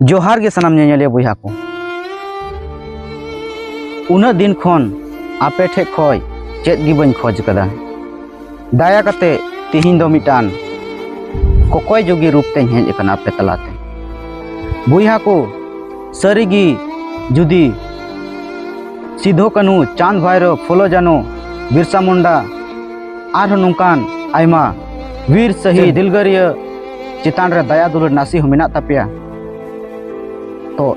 जोहार गे सनाम नेनेलिया बुया को उना दिन खन आपे ठे खय चेत गी बन खोज कदा दाया कते तिहिन दो मिटान कोकोय जोगी रूप ते हेज कना आपे तलाते बुया को सरीगी जुदी सिधो कानू चांद भैरव फुलो जानो बिरसा मुंडा आर नौकान आयमा वीर शहीद दिलगरिया चितान रे दया दुलर नासी हो मेना तापिया तो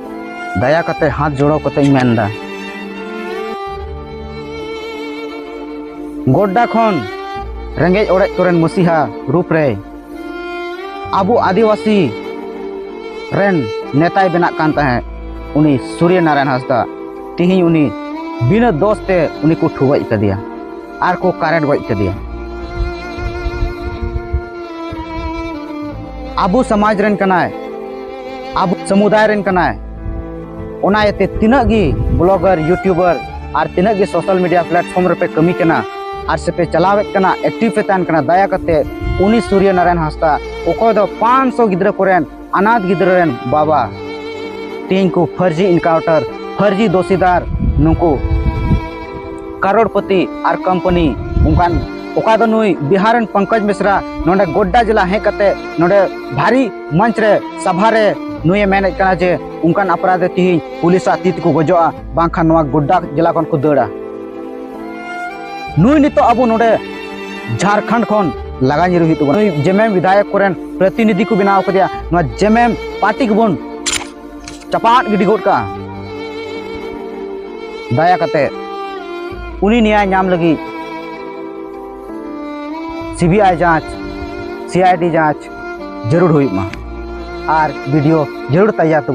दया कते हाथ जोड़ो कते मेनदा गोड्डा खन रेंगेज ओड़े कोरेन मसीहा रूप रे आबू आदिवासी रेन नेताय बेना कान ताहे उनी सूर्य नारायण हांसदा तिही उनी बिना दोस्ते उनी को ठुगज कदिया आर को कारेंट गज कदिया आबू समाज रेन कनाय आबू समुदाय रेन कनाय ओना एते तिनक गी ब्लॉगर यूट्यूबर आर तिनक गी सोशल मीडिया प्लेटफॉर्म रे पे कमी कना आर से पे चलावे कना एक्टिव पे तान कना दया कते उनी सूर्य नारायण हांसदा ओको दो 500 गिद्रा कोरेन अनाथ गिद्रा रेन बाबा तीन को फर्जी इनकाउंटर फर्जी दोषीदार नुको करोड़पति आर कंपनी उनकान ओका दो नुई बिहारन पंकज मिश्रा नोडे गोड्डा जिला हे कते नोडे भारी मंच रे सभा रे नुए मेने कना जे उनकान अपराध तिही पुलिस अतीत को गजोआ बांखा नवा गोड्डा जिला कन को दड़ा नुई नितो अबो नोडे झारखंड खन लगा निरु हितु नुई जेमेम विधायक कोरेन प्रतिनिधि को बनाव कदिया नवा जेमेम पार्टी को बन चपाट गिडी गोड का दया कते उनी न्याय नाम लगी सीबीआई जांच सीआईडी जांच जरूर हुई मा आर वीडियो जरूर तैयार तो